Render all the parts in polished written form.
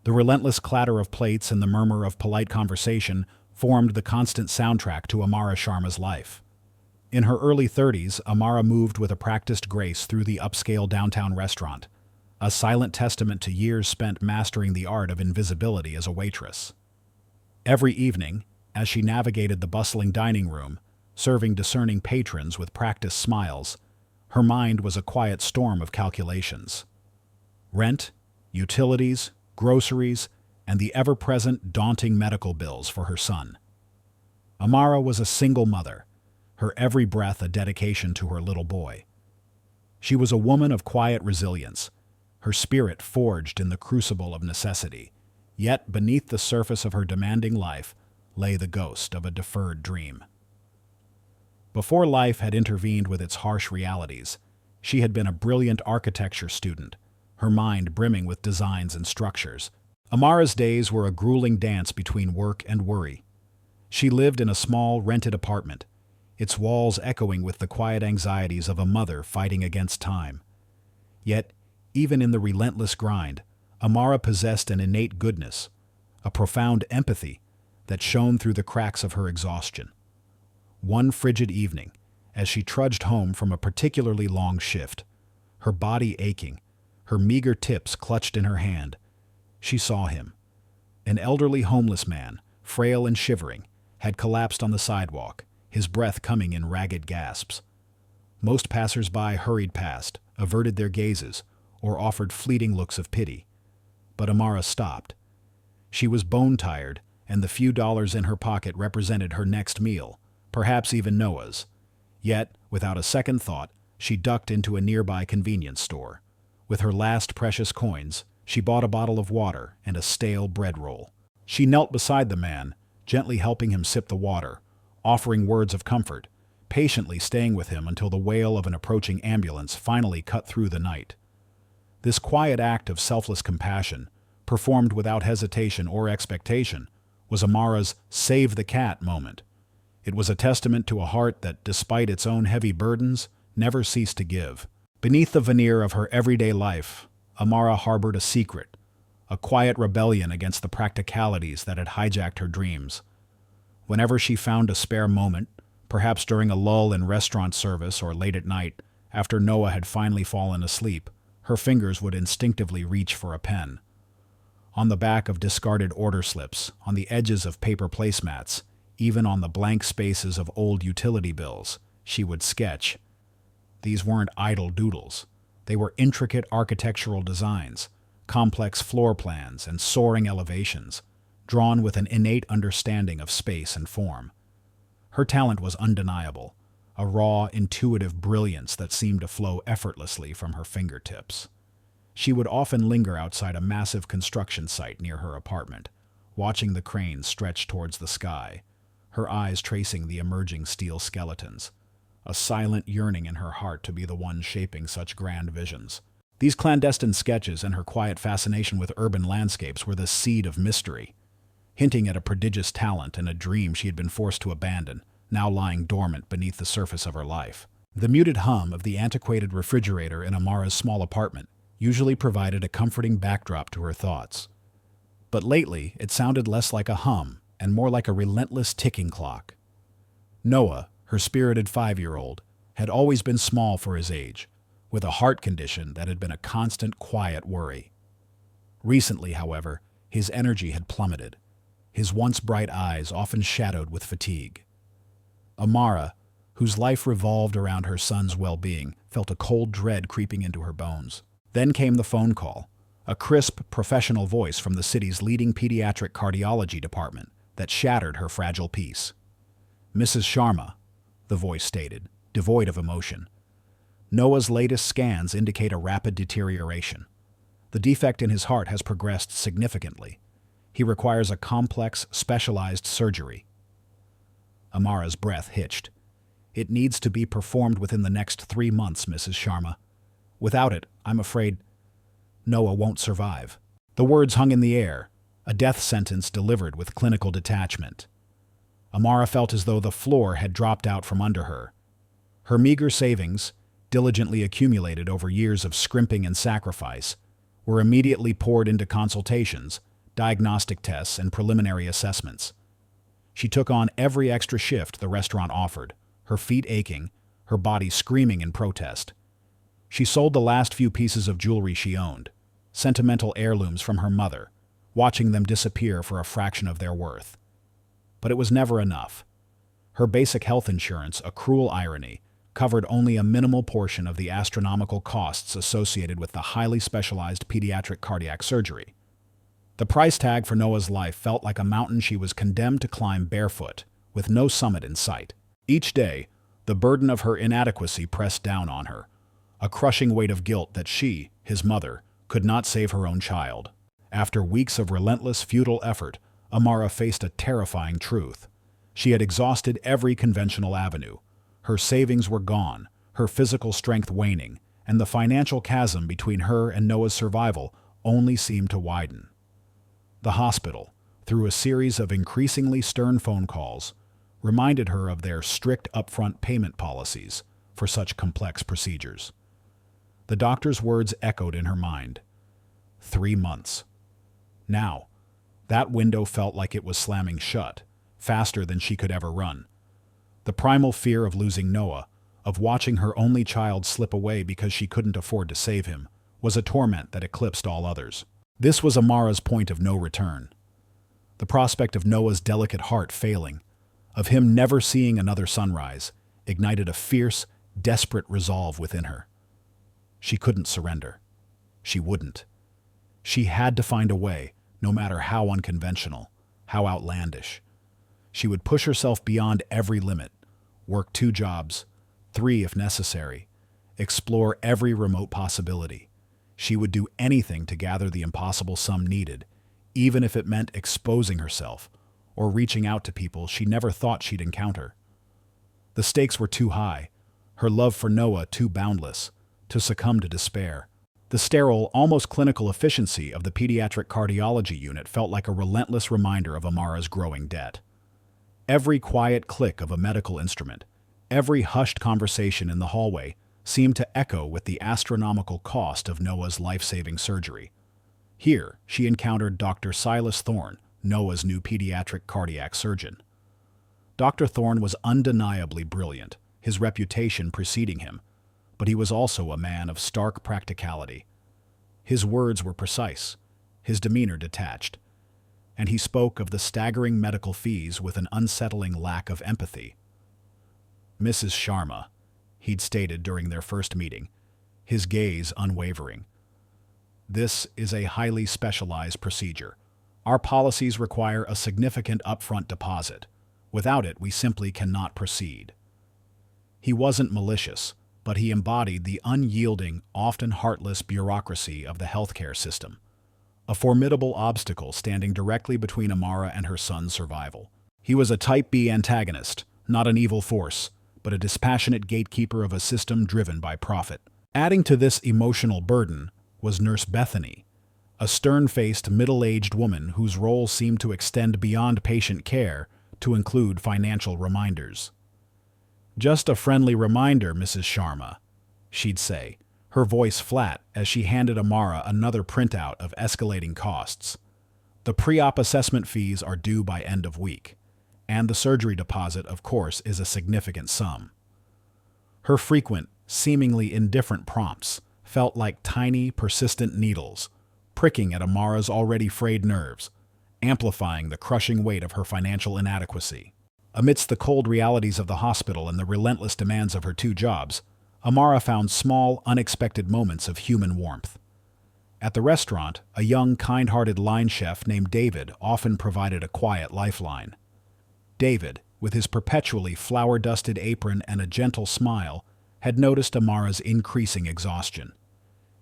The relentless clatter of plates and the murmur of polite conversation formed the constant soundtrack to Amara Sharma's life. In her early 30s, Amara moved with a practiced grace through the upscale downtown restaurant, a silent testament to years spent mastering the art of invisibility as a waitress. Every evening, as she navigated the bustling dining room, serving discerning patrons with practiced smiles, her mind was a quiet storm of calculations. Rent, utilities, groceries, and the ever-present daunting medical bills for her son. Amara was a single mother, her every breath a dedication to her little boy. She was a woman of quiet resilience, her spirit forged in the crucible of necessity, yet beneath the surface of her demanding life lay the ghost of a deferred dream. Before life had intervened with its harsh realities, she had been a brilliant architecture student, her mind brimming with designs and structures. Amara's days were a grueling dance between work and worry. She lived in a small, rented apartment, its walls echoing with the quiet anxieties of a mother fighting against time. Yet, even in the relentless grind, Amara possessed an innate goodness, a profound empathy that shone through the cracks of her exhaustion. One frigid evening, as she trudged home from a particularly long shift, her body aching, her meager tips clutched in her hand, she saw him. An elderly homeless man, frail and shivering, had collapsed on the sidewalk, his breath coming in ragged gasps. Most passers-by hurried past, averted their gazes, or offered fleeting looks of pity. But Amara stopped. She was bone-tired, and the few dollars in her pocket represented her next meal, perhaps even Noah's. Yet, without a second thought, she ducked into a nearby convenience store. With her last precious coins, she bought a bottle of water and a stale bread roll. She knelt beside the man, gently helping him sip the water, offering words of comfort, patiently staying with him until the wail of an approaching ambulance finally cut through the night. This quiet act of selfless compassion, performed without hesitation or expectation, was Amara's "save the cat" moment. It was a testament to a heart that, despite its own heavy burdens, never ceased to give. Beneath the veneer of her everyday life, Amara harbored a secret, a quiet rebellion against the practicalities that had hijacked her dreams. Whenever she found a spare moment, perhaps during a lull in restaurant service or late at night, after Noah had finally fallen asleep, her fingers would instinctively reach for a pen. On the back of discarded order slips, on the edges of paper placemats, even on the blank spaces of old utility bills, she would sketch. These weren't idle doodles. They were intricate architectural designs, complex floor plans, and soaring elevations, drawn with an innate understanding of space and form. Her talent was undeniable, a raw, intuitive brilliance that seemed to flow effortlessly from her fingertips. She would often linger outside a massive construction site near her apartment, watching the cranes stretch towards the sky, her eyes tracing the emerging steel skeletons, a silent yearning in her heart to be the one shaping such grand visions. These clandestine sketches and her quiet fascination with urban landscapes were the seed of mystery, hinting at a prodigious talent and a dream she had been forced to abandon, now lying dormant beneath the surface of her life. The muted hum of the antiquated refrigerator in Amara's small apartment usually provided a comforting backdrop to her thoughts. But lately, it sounded less like a hum and more like a relentless ticking clock. Noah, her spirited 5-year-old, had always been small for his age, with a heart condition that had been a constant quiet worry. Recently, however, his energy had plummeted, his once bright eyes often shadowed with fatigue. Amara, whose life revolved around her son's well-being, felt a cold dread creeping into her bones. Then came the phone call, a crisp, professional voice from the city's leading pediatric cardiology department that shattered her fragile peace. "Mrs. Sharma," the voice stated, devoid of emotion. "Noah's latest scans indicate a rapid deterioration. The defect in his heart has progressed significantly. He requires a complex, specialized surgery." Amara's breath hitched. "It needs to be performed within the next 3 months, Mrs. Sharma. Without it, I'm afraid Noah won't survive." The words hung in the air, a death sentence delivered with clinical detachment. Amara felt as though the floor had dropped out from under her. Her meager savings, diligently accumulated over years of scrimping and sacrifice, were immediately poured into consultations, diagnostic tests, and preliminary assessments. She took on every extra shift the restaurant offered, her feet aching, her body screaming in protest. She sold the last few pieces of jewelry she owned, sentimental heirlooms from her mother, watching them disappear for a fraction of their worth. But it was never enough. Her basic health insurance, a cruel irony, covered only a minimal portion of the astronomical costs associated with the highly specialized pediatric cardiac surgery. The price tag for Noah's life felt like a mountain she was condemned to climb barefoot, with no summit in sight. Each day, the burden of her inadequacy pressed down on her, a crushing weight of guilt that she, his mother, could not save her own child. After weeks of relentless, futile effort, Amara faced a terrifying truth. She had exhausted every conventional avenue. Her savings were gone, her physical strength waning, and the financial chasm between her and Noah's survival only seemed to widen. The hospital, through a series of increasingly stern phone calls, reminded her of their strict upfront payment policies for such complex procedures. The doctor's words echoed in her mind. 3 months. Now, that window felt like it was slamming shut, faster than she could ever run. The primal fear of losing Noah, of watching her only child slip away because she couldn't afford to save him, was a torment that eclipsed all others. This was Amara's point of no return. The prospect of Noah's delicate heart failing, of him never seeing another sunrise, ignited a fierce, desperate resolve within her. She couldn't surrender. She wouldn't. She had to find a way, no matter how unconventional, how outlandish. She would push herself beyond every limit, work 2 jobs, 3 if necessary, explore every remote possibility. She would do anything to gather the impossible sum needed, even if it meant exposing herself or reaching out to people she never thought she'd encounter. The stakes were too high, her love for Noah too boundless, to succumb to despair. The sterile, almost clinical efficiency of the pediatric cardiology unit felt like a relentless reminder of Amara's growing debt. Every quiet click of a medical instrument, every hushed conversation in the hallway seemed to echo with the astronomical cost of Noah's life-saving surgery. Here, she encountered Dr. Silas Thorne, Noah's new pediatric cardiac surgeon. Dr. Thorne was undeniably brilliant, his reputation preceding him, but he was also a man of stark practicality. His words were precise, his demeanor detached, and he spoke of the staggering medical fees with an unsettling lack of empathy. "Mrs. Sharma," he'd stated during their first meeting, his gaze unwavering. "This is a highly specialized procedure. Our policies require a significant upfront deposit. Without it, we simply cannot proceed." He wasn't malicious, but he embodied the unyielding, often heartless bureaucracy of the healthcare system, a formidable obstacle standing directly between Amara and her son's survival. He was a Type B antagonist, not an evil force, but a dispassionate gatekeeper of a system driven by profit. Adding to this emotional burden was Nurse Bethany, a stern-faced, middle-aged woman whose role seemed to extend beyond patient care to include financial reminders. "Just a friendly reminder, Mrs. Sharma," she'd say, her voice flat as she handed Amara another printout of escalating costs. "The pre-op assessment fees are due by end of week, and the surgery deposit, of course, is a significant sum." Her frequent, seemingly indifferent prompts felt like tiny, persistent needles, pricking at Amara's already frayed nerves, amplifying the crushing weight of her financial inadequacy. Amidst the cold realities of the hospital and the relentless demands of her 2 jobs, Amara found small, unexpected moments of human warmth. At the restaurant, a young, kind-hearted line chef named David often provided a quiet lifeline. David, with his perpetually flour-dusted apron and a gentle smile, had noticed Amara's increasing exhaustion.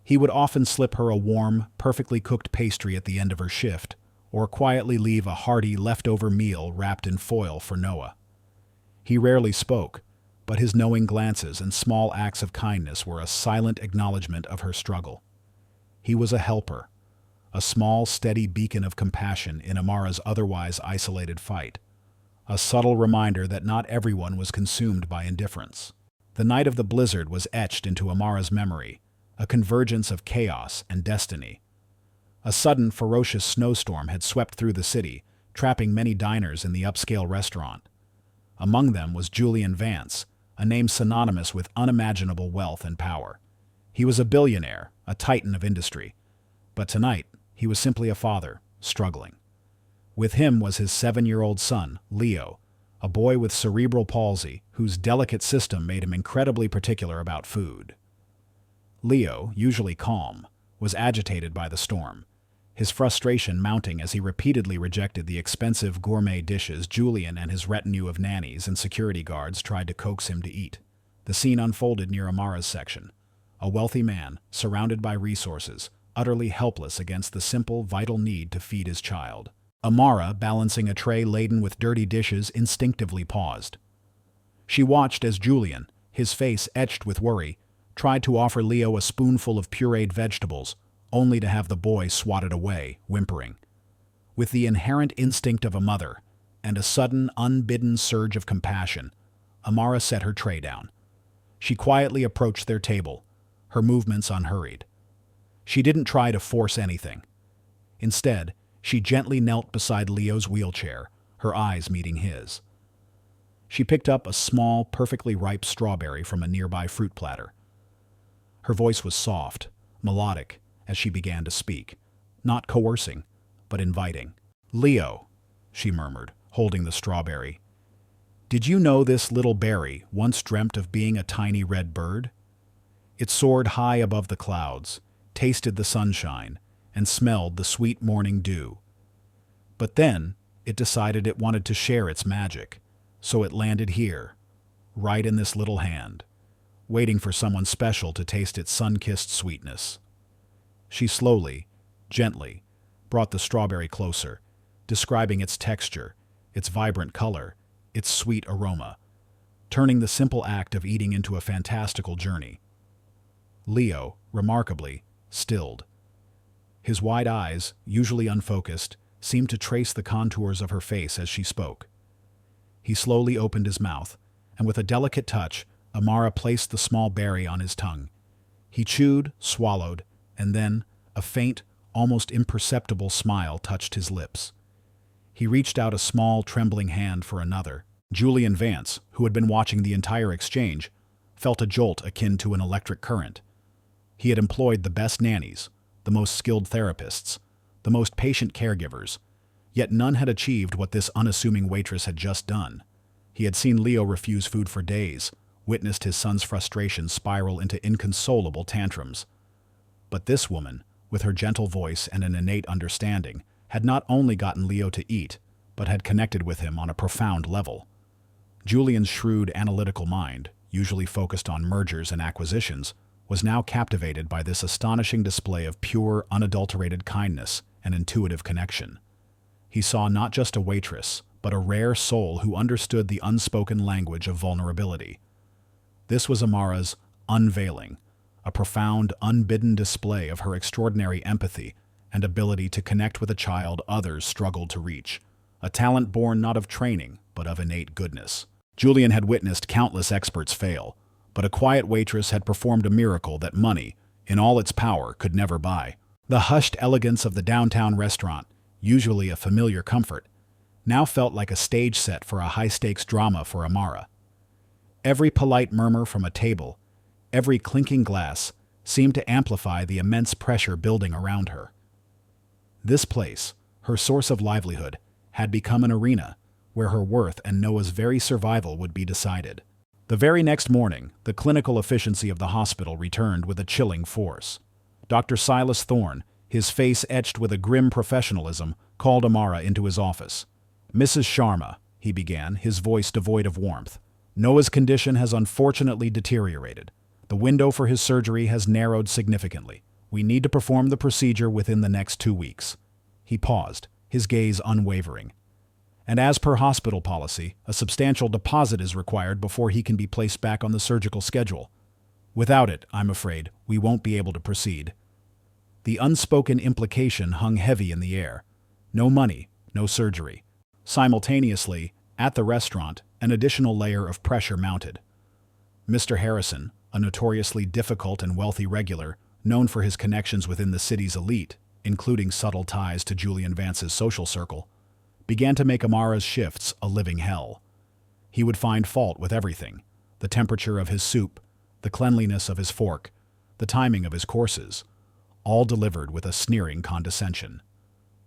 He would often slip her a warm, perfectly cooked pastry at the end of her shift, or quietly leave a hearty leftover meal wrapped in foil for Noah. He rarely spoke, but his knowing glances and small acts of kindness were a silent acknowledgement of her struggle. He was a helper, a small, steady beacon of compassion in Amara's otherwise isolated fight, a subtle reminder that not everyone was consumed by indifference. The night of the blizzard was etched into Amara's memory, a convergence of chaos and destiny. A sudden, ferocious snowstorm had swept through the city, trapping many diners in the upscale restaurant. Among them was Julian Vance, a name synonymous with unimaginable wealth and power. He was a billionaire, a titan of industry. But tonight, he was simply a father, struggling. With him was his 7-year-old son, Leo, a boy with cerebral palsy whose delicate system made him incredibly particular about food. Leo, usually calm, was agitated by the storm, his frustration mounting as he repeatedly rejected the expensive gourmet dishes Julian and his retinue of nannies and security guards tried to coax him to eat. The scene unfolded near Amara's section. A wealthy man, surrounded by resources, utterly helpless against the simple, vital need to feed his child. Amara, balancing a tray laden with dirty dishes, instinctively paused. She watched as Julian, his face etched with worry, tried to offer Leo a spoonful of pureed vegetables, only to have the boy swatted away, whimpering. With the inherent instinct of a mother and a sudden, unbidden surge of compassion, Amara set her tray down. She quietly approached their table, her movements unhurried. She didn't try to force anything. Instead, she gently knelt beside Leo's wheelchair, her eyes meeting his. She picked up a small, perfectly ripe strawberry from a nearby fruit platter. Her voice was soft, melodic, as she began to speak, not coercing, but inviting. "Leo," she murmured, holding the strawberry, "did you know this little berry once dreamt of being a tiny red bird? It soared high above the clouds, tasted the sunshine, and smelled the sweet morning dew. But then it decided it wanted to share its magic, so it landed here, right in this little hand, waiting for someone special to taste its sun-kissed sweetness." She slowly, gently, brought the strawberry closer, describing its texture, its vibrant color, its sweet aroma, turning the simple act of eating into a fantastical journey. Leo, remarkably, stilled. His wide eyes, usually unfocused, seemed to trace the contours of her face as she spoke. He slowly opened his mouth, and with a delicate touch, Amara placed the small berry on his tongue. He chewed, swallowed, and then a faint, almost imperceptible smile touched his lips. He reached out a small, trembling hand for another. Julian Vance, who had been watching the entire exchange, felt a jolt akin to an electric current. He had employed the best nannies, the most skilled therapists, the most patient caregivers, yet none had achieved what this unassuming waitress had just done. He had seen Leo refuse food for days, witnessed his son's frustration spiral into inconsolable tantrums. But this woman, with her gentle voice and an innate understanding, had not only gotten Leo to eat, but had connected with him on a profound level. Julian's shrewd, analytical mind, usually focused on mergers and acquisitions, was now captivated by this astonishing display of pure, unadulterated kindness and intuitive connection. He saw not just a waitress, but a rare soul who understood the unspoken language of vulnerability. This was Amara's unveiling, a profound, unbidden display of her extraordinary empathy and ability to connect with a child others struggled to reach, a talent born not of training, but of innate goodness. Julian had witnessed countless experts fail, but a quiet waitress had performed a miracle that money, in all its power, could never buy. The hushed elegance of the downtown restaurant, usually a familiar comfort, now felt like a stage set for a high-stakes drama for Amara. Every polite murmur from a table, every clinking glass, seemed to amplify the immense pressure building around her. This place, her source of livelihood, had become an arena where her worth and Noah's very survival would be decided. The very next morning, the clinical efficiency of the hospital returned with a chilling force. Dr. Silas Thorne, his face etched with a grim professionalism, called Amara into his office. "Mrs. Sharma," he began, his voice devoid of warmth, "Noah's condition has unfortunately deteriorated. The window for his surgery has narrowed significantly. We need to perform the procedure within the next 2 weeks." He paused, his gaze unwavering. "And as per hospital policy, a substantial deposit is required before he can be placed back on the surgical schedule. Without it, I'm afraid, we won't be able to proceed." The unspoken implication hung heavy in the air. No money, no surgery. Simultaneously, at the restaurant, an additional layer of pressure mounted. Mr. Harrison, a notoriously difficult and wealthy regular, known for his connections within the city's elite, including subtle ties to Julian Vance's social circle, began to make Amara's shifts a living hell. He would find fault with everything: the temperature of his soup, the cleanliness of his fork, the timing of his courses, all delivered with a sneering condescension.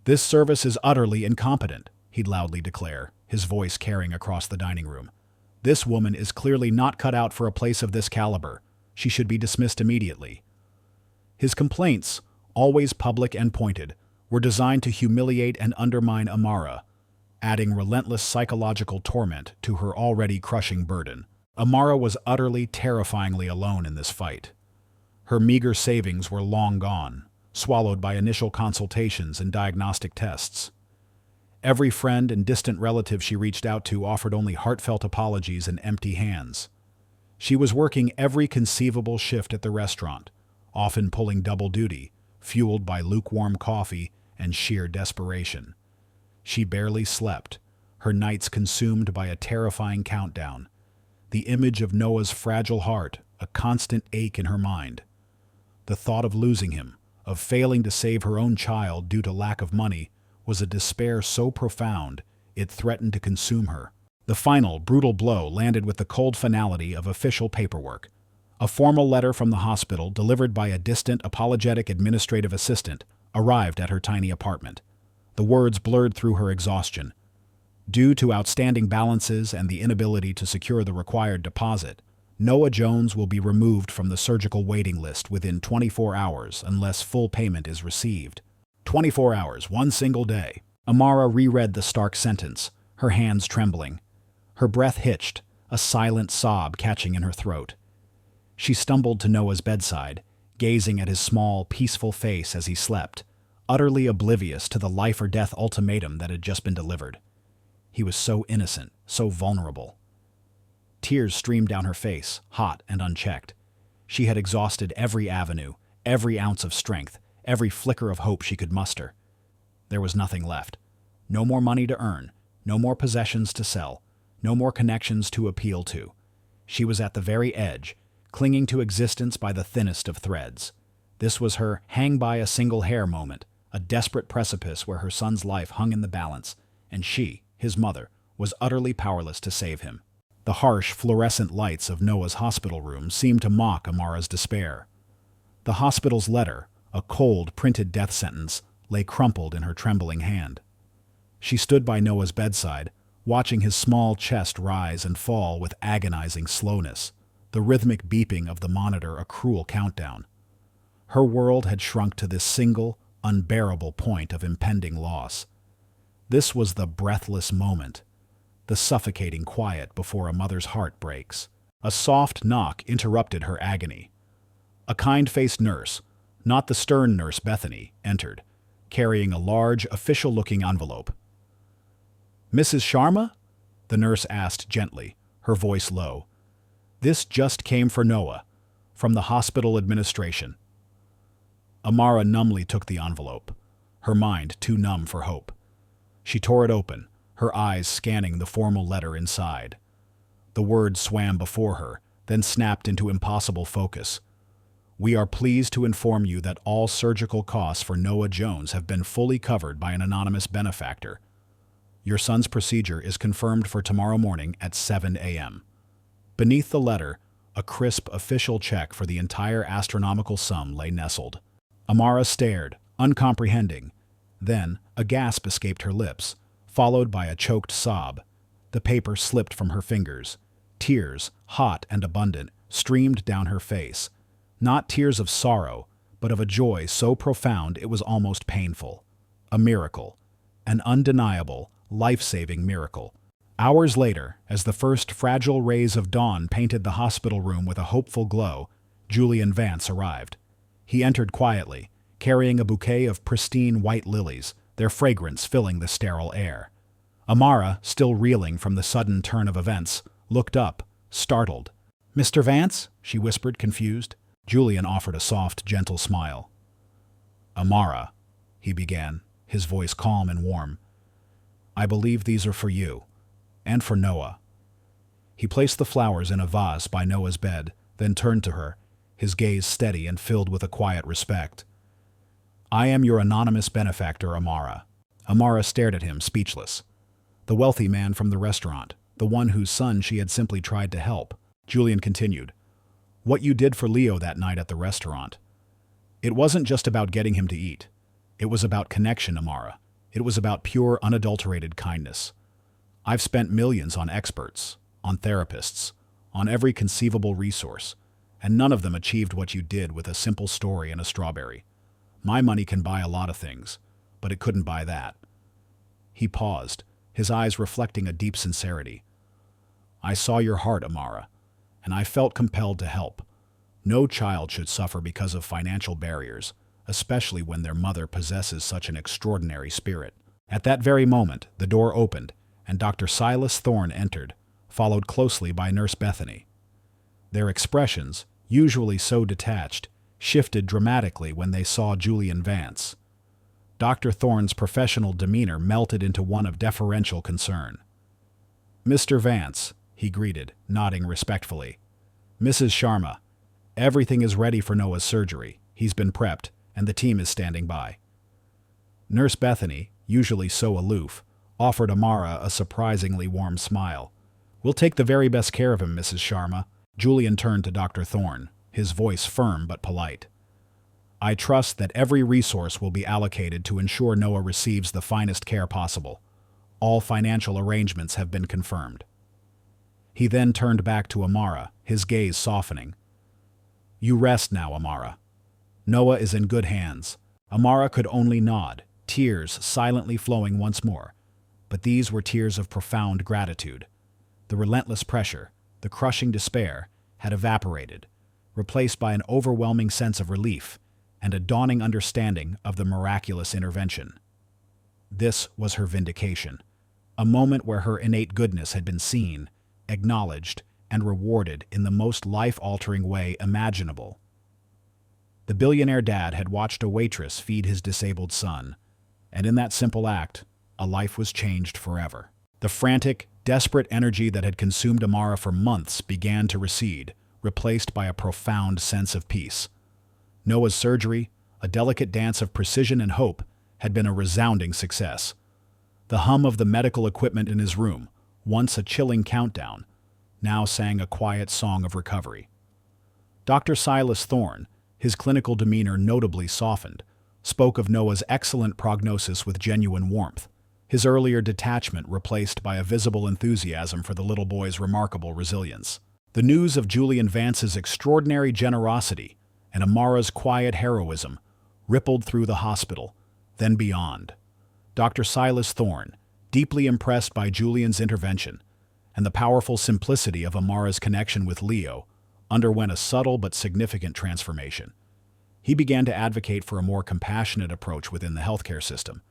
"This service is utterly incompetent," he'd loudly declare, his voice carrying across the dining room. "This woman is clearly not cut out for a place of this caliber. She should be dismissed immediately." His complaints, always public and pointed, were designed to humiliate and undermine Amara, adding relentless psychological torment to her already crushing burden. Amara was utterly, terrifyingly alone in this fight. Her meager savings were long gone, swallowed by initial consultations and diagnostic tests. Every friend and distant relative she reached out to offered only heartfelt apologies and empty hands. She was working every conceivable shift at the restaurant, often pulling double duty, fueled by lukewarm coffee and sheer desperation. She barely slept, her nights consumed by a terrifying countdown, the image of Noah's fragile heart a constant ache in her mind. The thought of losing him, of failing to save her own child due to lack of money, was a despair so profound it threatened to consume her. The final, brutal blow landed with the cold finality of official paperwork. A formal letter from the hospital, delivered by a distant, apologetic administrative assistant, arrived at her tiny apartment. The words blurred through her exhaustion. Due to outstanding balances and the inability to secure the required deposit, Noah Jones will be removed from the surgical waiting list within 24 hours unless full payment is received. 24 hours, one single day. Amara reread the stark sentence, her hands trembling. Her breath hitched, a silent sob catching in her throat. She stumbled to Noah's bedside, gazing at his small, peaceful face as he slept, utterly oblivious to the life-or-death ultimatum that had just been delivered. He was so innocent, so vulnerable. Tears streamed down her face, hot and unchecked. She had exhausted every avenue, every ounce of strength, every flicker of hope she could muster. There was nothing left. No more money to earn, no more possessions to sell, no more connections to appeal to. She was at the very edge, clinging to existence by the thinnest of threads. This was her hang-by-a-single-hair moment, a desperate precipice where her son's life hung in the balance, and she, his mother, was utterly powerless to save him. The harsh, fluorescent lights of Noah's hospital room seemed to mock Amara's despair. The hospital's letter, a cold, printed death sentence, lay crumpled in her trembling hand. She stood by Noah's bedside, watching his small chest rise and fall with agonizing slowness, the rhythmic beeping of the monitor a cruel countdown. Her world had shrunk to this single, unbearable point of impending loss. This was the breathless moment, the suffocating quiet before a mother's heart breaks. A soft knock interrupted her agony. A kind-faced nurse, not the stern nurse Bethany, entered, carrying a large, official-looking envelope. "Mrs. Sharma?" the nurse asked gently, her voice low. "This just came for Noah, from the hospital administration." Amara numbly took the envelope, her mind too numb for hope. She tore it open, her eyes scanning the formal letter inside. The words swam before her, then snapped into impossible focus. "We are pleased to inform you that all surgical costs for Noah Jones have been fully covered by an anonymous benefactor. Your son's procedure is confirmed for tomorrow morning at 7 a.m. Beneath the letter, a crisp official check for the entire astronomical sum lay nestled. Amara stared, uncomprehending. Then, a gasp escaped her lips, followed by a choked sob. The paper slipped from her fingers. Tears, hot and abundant, streamed down her face. Not tears of sorrow, but of a joy so profound it was almost painful. A miracle. An undeniable, life-saving miracle. Hours later, as the first fragile rays of dawn painted the hospital room with a hopeful glow, Julian Vance arrived. He entered quietly, carrying a bouquet of pristine white lilies, their fragrance filling the sterile air. Amara, still reeling from the sudden turn of events, looked up, startled. "Mr. Vance?" she whispered, confused. Julian offered a soft, gentle smile. "Amara," he began, his voice calm and warm, "I believe these are for you, and for Noah." He placed the flowers in a vase by Noah's bed, then turned to her, his gaze steady and filled with a quiet respect. I am your anonymous benefactor, Amara. Amara stared at him, speechless. The wealthy man from the restaurant, the one whose son she had simply tried to help. Julian continued. What you did for Leo that night at the restaurant. It wasn't just about getting him to eat. It was about connection, Amara. It was about pure, unadulterated kindness. I've spent millions on experts, on therapists, on every conceivable resource, and none of them achieved what you did with a simple story and a strawberry. My money can buy a lot of things, but it couldn't buy that. He paused, his eyes reflecting a deep sincerity. I saw your heart, Amara, and I felt compelled to help. No child should suffer because of financial barriers, especially when their mother possesses such an extraordinary spirit. At that very moment, the door opened, and Dr. Silas Thorne entered, followed closely by Nurse Bethany. Their expressions, usually so detached, shifted dramatically when they saw Julian Vance. Dr. Thorne's professional demeanor melted into one of deferential concern. Mr. Vance, he greeted, nodding respectfully. Mrs. Sharma, everything is ready for Noah's surgery. He's been prepped, and the team is standing by. Nurse Bethany, usually so aloof, offered Amara a surprisingly warm smile. We'll take the very best care of him, Mrs. Sharma. Julian turned to Dr. Thorne, his voice firm but polite. I trust that every resource will be allocated to ensure Noah receives the finest care possible. All financial arrangements have been confirmed. He then turned back to Amara, his gaze softening. You rest now, Amara. Noah is in good hands. Amara could only nod, tears silently flowing once more. But these were tears of profound gratitude. The relentless pressure, the crushing despair, had evaporated, replaced by an overwhelming sense of relief and a dawning understanding of the miraculous intervention. This was her vindication, a moment where her innate goodness had been seen, acknowledged, and rewarded in the most life-altering way imaginable. The billionaire dad had watched a waitress feed his disabled son, and in that simple act, a life was changed forever. The frantic, desperate energy that had consumed Amara for months began to recede, replaced by a profound sense of peace. Noah's surgery, a delicate dance of precision and hope, had been a resounding success. The hum of the medical equipment in his room, once a chilling countdown, now sang a quiet song of recovery. Dr. Silas Thorne, his clinical demeanor notably softened, spoke of Noah's excellent prognosis with genuine warmth, his earlier detachment replaced by a visible enthusiasm for the little boy's remarkable resilience. The news of Julian Vance's extraordinary generosity and Amara's quiet heroism rippled through the hospital, then beyond. Dr. Silas Thorne, deeply impressed by Julian's intervention and the powerful simplicity of Amara's connection with Leo, underwent a subtle but significant transformation. He began to advocate for a more compassionate approach within the healthcare system,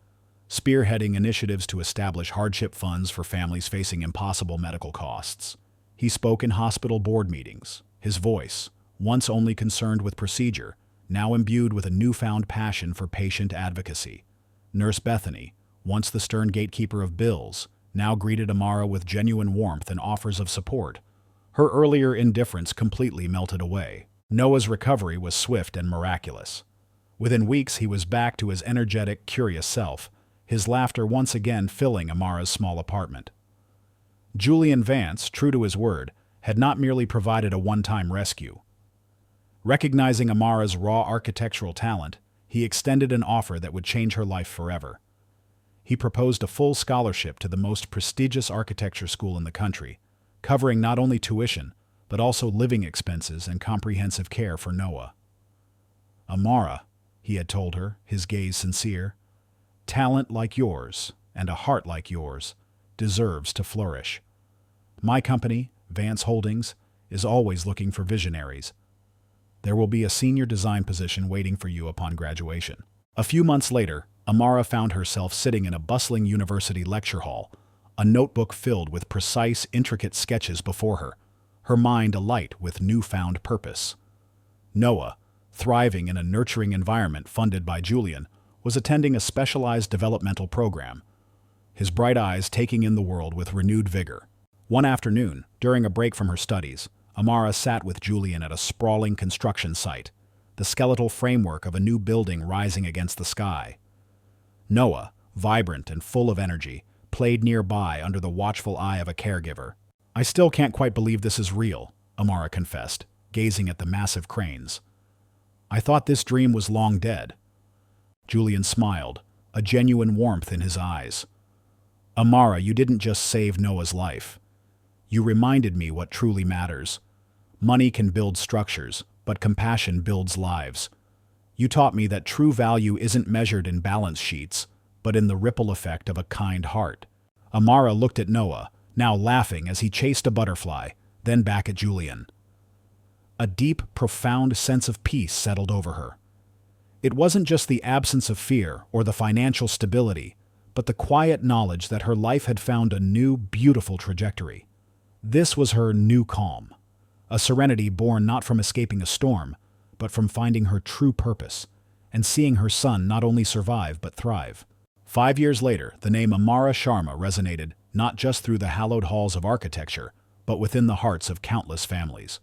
spearheading initiatives to establish hardship funds for families facing impossible medical costs. He spoke in hospital board meetings, his voice, once only concerned with procedure, now imbued with a newfound passion for patient advocacy. Nurse Bethany, once the stern gatekeeper of bills, now greeted Amara with genuine warmth and offers of support. Her earlier indifference completely melted away. Noah's recovery was swift and miraculous. Within weeks, he was back to his energetic, curious self, his laughter once again filling Amara's small apartment. Julian Vance, true to his word, had not merely provided a one-time rescue. Recognizing Amara's raw architectural talent, he extended an offer that would change her life forever. He proposed a full scholarship to the most prestigious architecture school in the country, covering not only tuition, but also living expenses and comprehensive care for Noah. Amara, he had told her, his gaze sincere, talent like yours, and a heart like yours, deserves to flourish. My company, Vance Holdings, is always looking for visionaries. There will be a senior design position waiting for you upon graduation. A few months later, Amara found herself sitting in a bustling university lecture hall, a notebook filled with precise, intricate sketches before her mind alight with newfound purpose. Noah, thriving in a nurturing environment funded by Julian, was attending a specialized developmental program, his bright eyes taking in the world with renewed vigor. One afternoon, during a break from her studies, Amara sat with Julian at a sprawling construction site, the skeletal framework of a new building rising against the sky. Noah, vibrant and full of energy, played nearby under the watchful eye of a caregiver. "I still can't quite believe this is real," Amara confessed, gazing at the massive cranes. "I thought this dream was long dead." Julian smiled, a genuine warmth in his eyes. "Amara, you didn't just save Noah's life. You reminded me what truly matters. Money can build structures, but compassion builds lives. You taught me that true value isn't measured in balance sheets, but in the ripple effect of a kind heart." Amara looked at Noah, now laughing as he chased a butterfly, then back at Julian. A deep, profound sense of peace settled over her. It wasn't just the absence of fear or the financial stability, but the quiet knowledge that her life had found a new, beautiful trajectory. This was her new calm, a serenity born not from escaping a storm, but from finding her true purpose and seeing her son not only survive but thrive. 5 years later, the name Amara Sharma resonated not just through the hallowed halls of architecture, but within the hearts of countless families.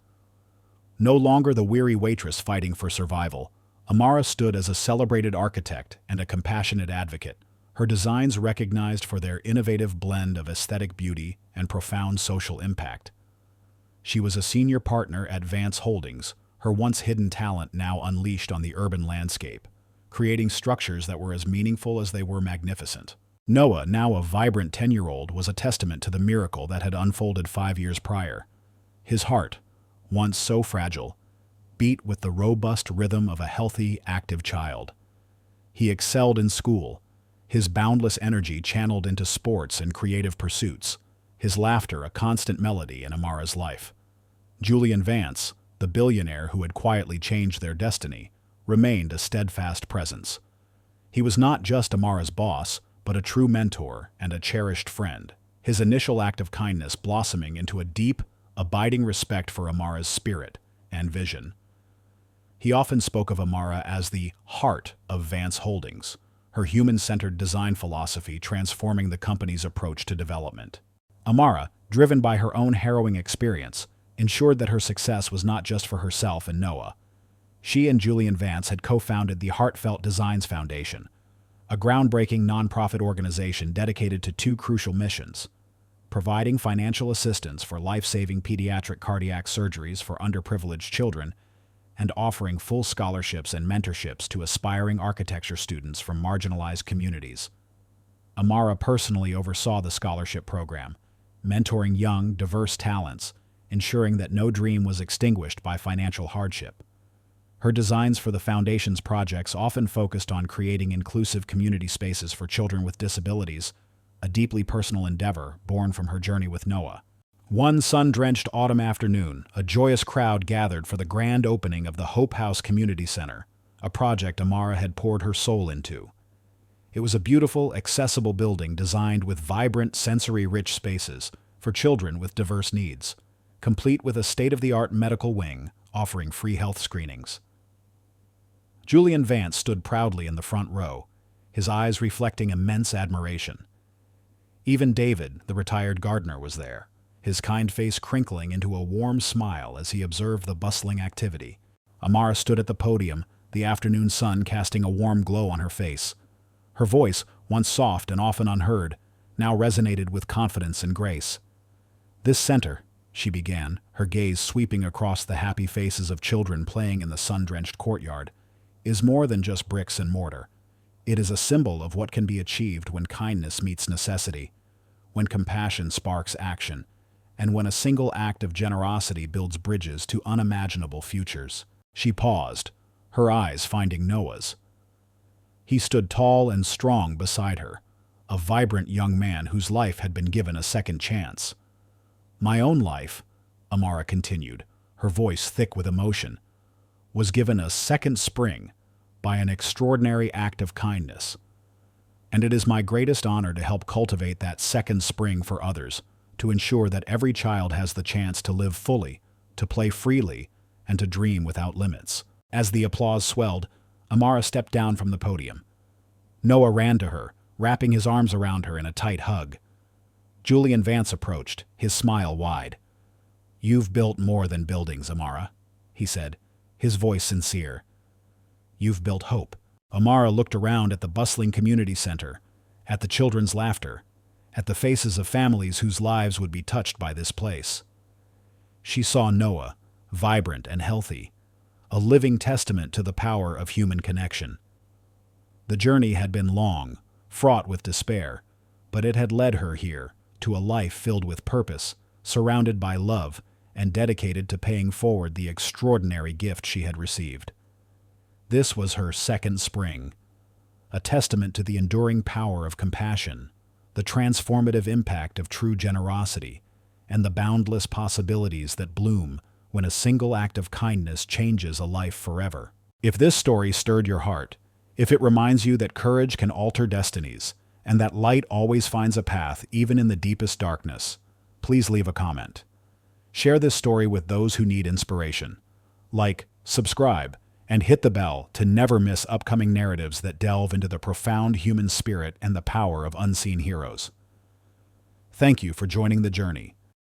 No longer the weary waitress fighting for survival, Amara stood as a celebrated architect and a compassionate advocate, her designs recognized for their innovative blend of aesthetic beauty and profound social impact. She was a senior partner at Vance Holdings, her once hidden talent now unleashed on the urban landscape, creating structures that were as meaningful as they were magnificent. Noah, now a vibrant 10-year-old, was a testament to the miracle that had unfolded 5 years prior. His heart, once so fragile, beat with the robust rhythm of a healthy, active child. He excelled in school, his boundless energy channeled into sports and creative pursuits, his laughter a constant melody in Amara's life. Julian Vance, the billionaire who had quietly changed their destiny, remained a steadfast presence. He was not just Amara's boss, but a true mentor and a cherished friend, his initial act of kindness blossoming into a deep, abiding respect for Amara's spirit and vision. He often spoke of Amara as the heart of Vance Holdings, her human-centered design philosophy transforming the company's approach to development. Amara, driven by her own harrowing experience, ensured that her success was not just for herself and Noah. She and Julian Vance had co-founded the Heartfelt Designs Foundation, a groundbreaking nonprofit organization dedicated to two crucial missions: providing financial assistance for life-saving pediatric cardiac surgeries for underprivileged children, and offering full scholarships and mentorships to aspiring architecture students from marginalized communities. Amara personally oversaw the scholarship program, mentoring young, diverse talents, ensuring that no dream was extinguished by financial hardship. Her designs for the Foundation's projects often focused on creating inclusive community spaces for children with disabilities, a deeply personal endeavor born from her journey with Noah. One sun-drenched autumn afternoon, a joyous crowd gathered for the grand opening of the Hope House Community Center, a project Amara had poured her soul into. It was a beautiful, accessible building designed with vibrant, sensory-rich spaces for children with diverse needs, complete with a state-of-the-art medical wing offering free health screenings. Julian Vance stood proudly in the front row, his eyes reflecting immense admiration. Even David, the retired gardener, was there, his kind face crinkling into a warm smile as he observed the bustling activity. Amara stood at the podium, the afternoon sun casting a warm glow on her face. Her voice, once soft and often unheard, now resonated with confidence and grace. "This center," she began, her gaze sweeping across the happy faces of children playing in the sun-drenched courtyard, "is more than just bricks and mortar. It is a symbol of what can be achieved when kindness meets necessity, when compassion sparks action, and when a single act of generosity builds bridges to unimaginable futures." She paused, her eyes finding Noah's. He stood tall and strong beside her, a vibrant young man whose life had been given a second chance. "My own life," Amara continued, her voice thick with emotion, "was given a second spring by an extraordinary act of kindness. And it is my greatest honor to help cultivate that second spring for others, to ensure that every child has the chance to live fully, to play freely, and to dream without limits." As the applause swelled, Amara stepped down from the podium. Noah ran to her, wrapping his arms around her in a tight hug. Julian Vance approached, his smile wide. "You've built more than buildings, Amara," he said, his voice sincere. You've built hope." Amara looked around at the bustling community center, at the children's laughter, at the faces of families whose lives would be touched by this place. She saw Noah, vibrant and healthy, a living testament to the power of human connection. The journey had been long, fraught with despair, but it had led her here, to a life filled with purpose, surrounded by love, and dedicated to paying forward the extraordinary gift she had received. This was her second spring, a testament to the enduring power of compassion, the transformative impact of true generosity, and the boundless possibilities that bloom when a single act of kindness changes a life forever. If this story stirred your heart, if it reminds you that courage can alter destinies, and that light always finds a path even in the deepest darkness, please leave a comment. Share this story with those who need inspiration. Like, subscribe, and hit the bell to never miss upcoming narratives that delve into the profound human spirit and the power of unseen heroes. Thank you for joining the journey.